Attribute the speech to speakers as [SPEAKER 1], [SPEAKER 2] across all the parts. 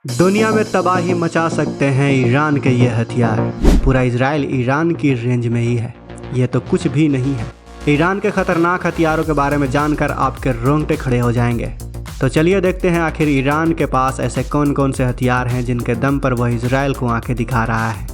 [SPEAKER 1] दुनिया में तबाही मचा सकते हैं ईरान के ये हथियार। पूरा इजराइल ईरान की रेंज में ही है, ये तो कुछ भी नहीं है। ईरान के खतरनाक हथियारों के बारे में जानकर आपके रोंगटे खड़े हो जाएंगे। तो चलिए देखते हैं आखिर ईरान के पास ऐसे कौन कौन से हथियार हैं जिनके दम पर वह इजराइल को आंखें दिखा रहा है।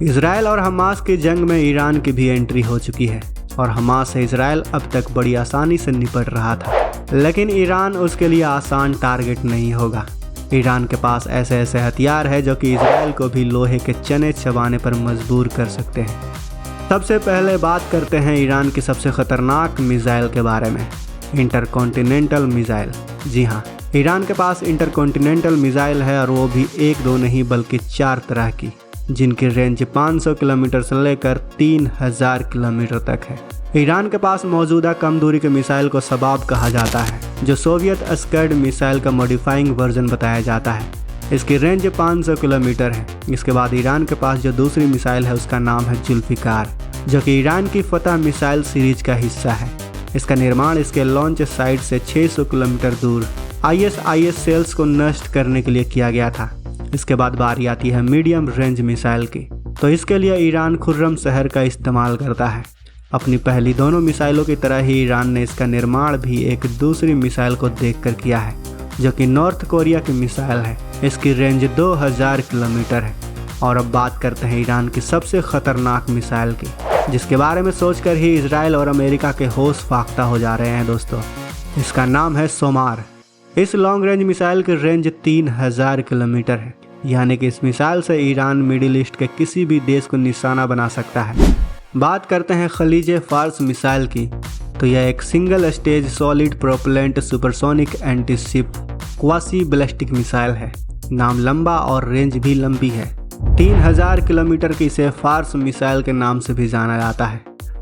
[SPEAKER 1] इजराइल और हमास की जंग में ईरान की भी एंट्री हो चुकी है और हमास से इजराइल अब तक बड़ी आसानी से निपट रहा था, लेकिन ईरान उसके लिए आसान टारगेट नहीं होगा। ईरान के पास ऐसे ऐसे हथियार है जो कि इजराइल को भी लोहे के चने चबाने पर मजबूर कर सकते हैं। सबसे पहले बात करते हैं ईरान की सबसे खतरनाक मिसाइल के बारे में, इंटरकॉन्टिनेंटल मिसाइल। जी हाँ, ईरान के पास इंटरकॉन्टिनेंटल मिसाइल है और वो भी एक दो नहीं बल्कि 4 तरह की, जिनकी रेंज 500 किलोमीटर से लेकर 3000 किलोमीटर तक है। ईरान के पास मौजूदा कम दूरी के मिसाइल को सबाब कहा जाता है, जो सोवियत स्कड मिसाइल का मॉडिफाइंग वर्जन बताया जाता है। इसकी रेंज 500 किलोमीटर है। इसके बाद ईरान के पास जो दूसरी मिसाइल है उसका नाम है जुल्फिकार, जो कि ईरान की फतह मिसाइल सीरीज का हिस्सा है। इसका निर्माण इसके लॉन्च साइट से 600 किलोमीटर दूर ISIS सेल्स को नष्ट करने के लिए किया गया था। इसके बाद बारी आती है मीडियम रेंज मिसाइल की, तो इसके लिए ईरान खुर्रम शहर का इस्तेमाल करता है। अपनी पहली दोनों मिसाइलों की तरह ही ईरान ने इसका निर्माण भी एक दूसरी मिसाइल को देखकर किया है, जो कि नॉर्थ कोरिया की मिसाइल है। इसकी रेंज 2000 किलोमीटर है। और अब बात करते हैं ईरान की सबसे खतरनाक मिसाइल की, जिसके बारे में सोचकर ही इजराइल और अमेरिका के होश फाख्ता हो जा रहे हैं दोस्तों। इसका नाम है सोमार। इस लॉन्ग रेंज मिसाइल की रेंज 3000 किलोमीटर है, यानी कि इस मिसाइल से ईरान मिडिल ईस्ट के किसी भी देश को निशाना बना सकता है। बात करते हैं खलीज फार्स मिसाइल की, तो यह एक single stage solid propellant supersonic anti ship quasi ballistic missile है। नाम लंबा और रेंज भी लंबी है। 3000 किलोमीटर की इसे फार्स मिसाइल के नाम से भी जाना जाता है।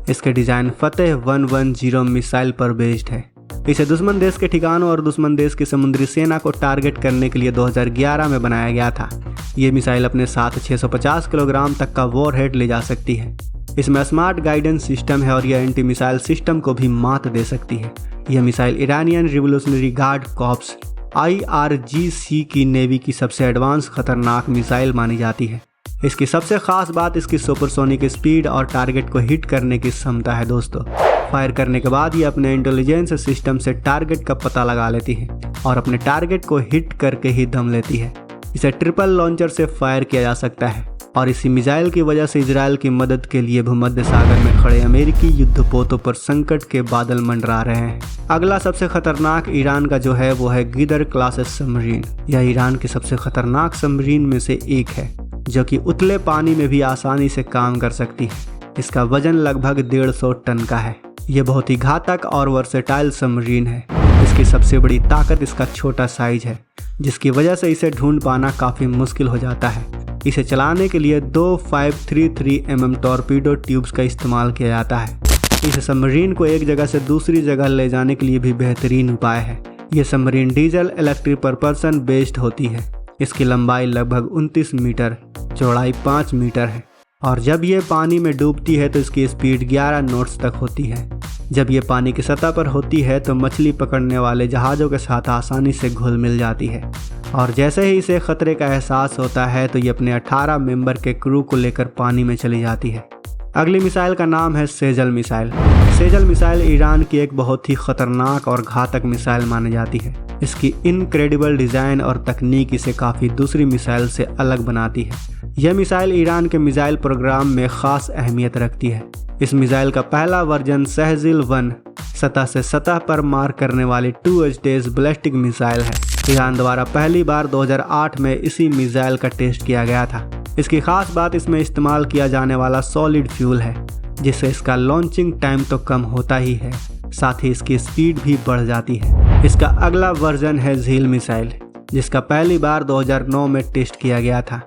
[SPEAKER 1] इसके डिज़ाइन फतेह 110 मिसाइल पर बेस्ड है। इसे दुश्मन देश के ठिकानों और दुश्मन देश की समुद्री सेना को टारगेट करने के लिए 2011 में बनाया गया था। ये मिसाइल अपने साथ 650 किलोग्राम तक का वॉरहेड ले जा सकती है। इसमें स्मार्ट गाइडेंस सिस्टम है और यह एंटी मिसाइल सिस्टम को भी मात दे सकती है। यह missile Iranian revolutionary guard corps IRGC की नेवी की सबसे एडवांस खतरनाक मिसाइल मानी जाती है। इसकी सबसे खास बात इसकी सुपरसोनिक स्पीड और टारगेट को हिट करने की क्षमता है दोस्तों। फायर करने के बाद ये अपने इंटेलिजेंस सिस्टम से टारगेट का पता लगा लेती है और अपने टारगेट को हिट करके ही दम लेती है। इसे ट्रिपल लॉन्चर से फायर किया जा सकता है और इसी मिसाइल की वजह से इजराइल की मदद के लिए भूमध्य सागर में खड़े अमेरिकी युद्धपोतों पर संकट के बादल मंडरा रहे हैं। अगला सबसे खतरनाक ईरान का जो है वो है गिदर क्लास सबमरीन। यह ईरान की सबसे खतरनाक सबमरीन में से एक है, जो कि उतले पानी में भी आसानी से काम कर सकती है। इसका वजन लगभग 150 टन का है। यह बहुत ही घातक और वर्सेटाइल सबमरीन है। इसकी सबसे बड़ी ताकत इसका छोटा साइज है, जिसकी वजह से इसे ढूंढ पाना काफ़ी मुश्किल हो जाता है। इसे चलाने के लिए 2 533 mm टॉर्पीडो ट्यूब्स का इस्तेमाल किया जाता है। इस सबमरीन को एक जगह से दूसरी जगह ले जाने के लिए भी बेहतरीन उपाय है। यह submarine diesel electric propulsion based होती है। इसकी लंबाई लगभग 29 मीटर, चौड़ाई 5 मीटर है और जब ये पानी में डूबती है तो इसकी स्पीड 11 नॉट्स तक होती है। जब ये पानी की सतह पर होती है तो मछली पकड़ने वाले जहाज़ों के साथ आसानी से घुल मिल जाती है और जैसे ही इसे खतरे का एहसास होता है तो ये अपने 18 मेंबर के क्रू को लेकर पानी में चली जाती है। अगली मिसाइल का नाम है Sejal missile. Sejal missile Iran की एक बहुत ही खतरनाक और घातक मिसाइल मानी जाती है। इसकी इनक्रेडिबल डिज़ाइन और तकनीक इसे काफ़ी दूसरी मिसाइल से अलग बनाती है। यह मिसाइल ईरान के मिसाइल प्रोग्राम में ख़ास अहमियत रखती है। इस मिसाइल का पहला वर्जन सहजिल 1 सतह से सतह पर मार करने वाली 2 स्टेज बैलिस्टिक मिसाइल है। ईरान द्वारा पहली बार 2008 में इसी मिसाइल का टेस्ट किया गया था। इसकी खास बात इसमें इस्तेमाल किया जाने वाला सॉलिड फ्यूल है, जिससे इसका लॉन्चिंग टाइम तो कम होता ही है, साथ ही इसकी स्पीड भी बढ़ जाती है। इसका अगला वर्जन है झील मिसाइल, जिसका पहली बार 2009 में टेस्ट किया गया था।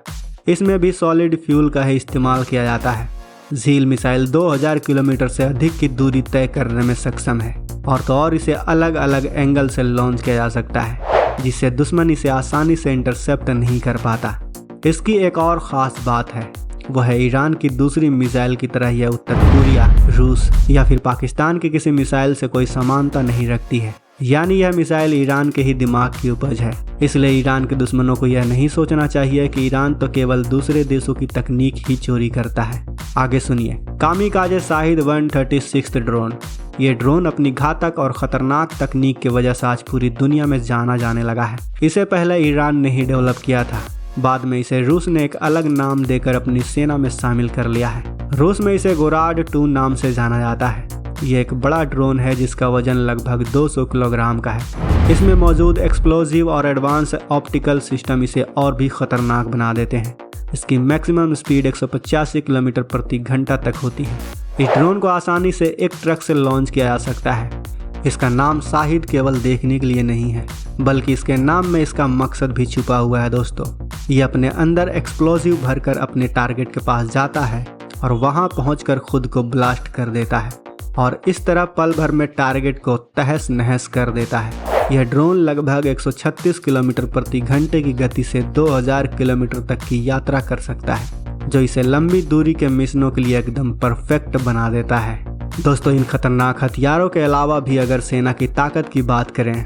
[SPEAKER 1] इसमें भी सॉलिड फ्यूल का ही इस्तेमाल किया जाता है। झील मिसाइल 2000 किलोमीटर से अधिक की दूरी तय करने में सक्षम है और तो और इसे अलग अलग एंगल से लॉन्च किया जा सकता है, जिससे दुश्मन इसे आसानी से इंटरसेप्ट नहीं कर पाता। इसकी एक और ख़ास बात है, वह है ईरान की दूसरी मिसाइल की तरह यह उत्तर कोरिया, रूस या फिर पाकिस्तान की किसी मिसाइल से कोई समानता नहीं रखती है। यानी यह मिसाइल ईरान के ही दिमाग की उपज है। इसलिए ईरान के दुश्मनों को यह नहीं सोचना चाहिए कि ईरान तो केवल दूसरे देशों की तकनीक ही चोरी करता है। आगे सुनिए। Kamikaze Shahid 136 drone. ये ड्रोन अपनी घातक और खतरनाक तकनीक की वजह से आज पूरी दुनिया में जाना जाने लगा है। इसे पहले ईरान ने ही डेवलप किया था, बाद में इसे रूस ने एक अलग नाम देकर अपनी सेना में शामिल कर लिया है। रूस में इसे गोराड 2 नाम से जाना जाता है। ये एक बड़ा ड्रोन है जिसका वजन लगभग 200 किलोग्राम का है। इसमें मौजूद एक्सप्लोजिव और एडवांस ऑप्टिकल सिस्टम इसे और भी खतरनाक बना देते हैं। इसकी मैक्सिमम स्पीड 185 किलोमीटर प्रति घंटा तक होती है। इस ड्रोन को आसानी से एक ट्रक से लॉन्च किया जा सकता है। इसका नाम शाहिद केवल देखने के लिए नहीं है, बल्कि इसके नाम में इसका मकसद भी छुपा हुआ है दोस्तों। ये अपने अंदर एक्सप्लोजिव भरकर अपने टारगेट के पास जाता है और वहां पहुंचकर खुद को ब्लास्ट कर देता है और इस तरह पल भर में टारगेट को तहस नहस कर देता है। यह ड्रोन लगभग 136 किलोमीटर प्रति घंटे की गति से 2000 किलोमीटर तक की यात्रा कर सकता है, जो इसे लंबी दूरी के मिशनों के लिए एकदम परफेक्ट बना देता है। दोस्तों, इन खतरनाक हथियारों के अलावा भी अगर सेना की ताकत की बात करें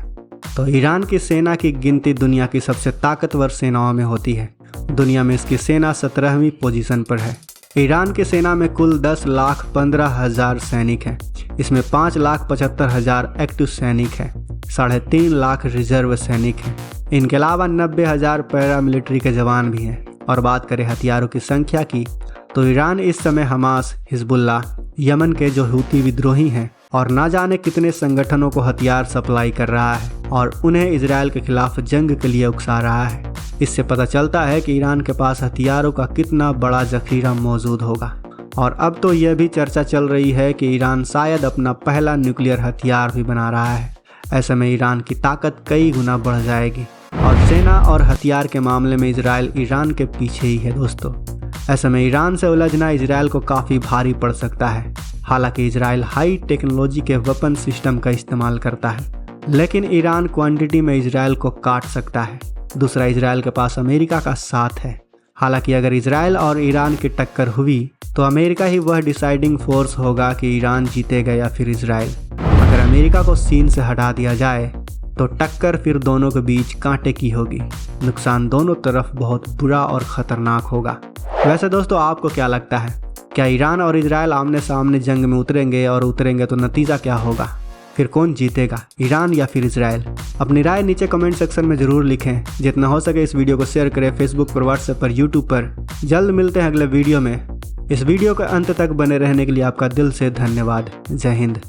[SPEAKER 1] तो ईरान की सेना की गिनती दुनिया की सबसे ताकतवर सेनाओं में होती है। दुनिया में इसकी सेना 17वीं पोजीशन पर है। ईरान की सेना में कुल 10,15,000 सैनिक हैं। इसमें 5,75,000 एक्टिव सैनिक हैं, 3.5 लाख रिजर्व सैनिक हैं। इनके अलावा 90,000 पैरामिलिट्री के जवान भी हैं। और बात करें हथियारों की संख्या की तो ईरान इस समय हमास, हिजबुल्लाह, यमन के जो हूती विद्रोही हैं और ना जाने कितने संगठनों को हथियार सप्लाई कर रहा है और उन्हें इजराइल के खिलाफ जंग के लिए उकसा रहा है। इससे पता चलता है कि ईरान के पास हथियारों का कितना बड़ा जखीरा मौजूद होगा। और अब तो यह भी चर्चा चल रही है कि ईरान शायद अपना पहला न्यूक्लियर हथियार भी बना रहा है। ऐसे में ईरान की ताकत कई गुना बढ़ जाएगी और सेना और हथियार के मामले में इजराइल ईरान के पीछे ही है दोस्तों। ऐसे में ईरान से उलझना इजराइल को काफ़ी भारी पड़ सकता है। हालांकि इजराइल हाई टेक्नोलॉजी के वेपन सिस्टम का इस्तेमाल करता है, लेकिन ईरान क्वांटिटी में इजराइल को काट सकता है। दूसरा, इजराइल के पास अमेरिका का साथ है। हालांकि अगर इजराइल और ईरान की टक्कर हुई तो अमेरिका ही वह डिसाइडिंग फोर्स होगा कि ईरान जीतेगा या फिर इजराइल। अगर अमेरिका को सीन से हटा दिया जाए तो टक्कर फिर दोनों के बीच कांटे की होगी। नुकसान दोनों तरफ बहुत बुरा और ख़तरनाक होगा। वैसे दोस्तों, आपको क्या लगता है, क्या ईरान और इजराइल आमने सामने जंग में उतरेंगे और उतरेंगे तो नतीजा क्या होगा? फिर कौन जीतेगा, ईरान या फिर इजराइल? अपनी राय नीचे कमेंट सेक्शन में ज़रूर लिखें। जितना हो सके इस वीडियो को शेयर करें फेसबुक पर, व्हाट्सएप पर, यूट्यूब पर। जल्द मिलते हैं अगले वीडियो में। इस वीडियो के अंत तक बने रहने के लिए आपका दिल से धन्यवाद। जय हिंद।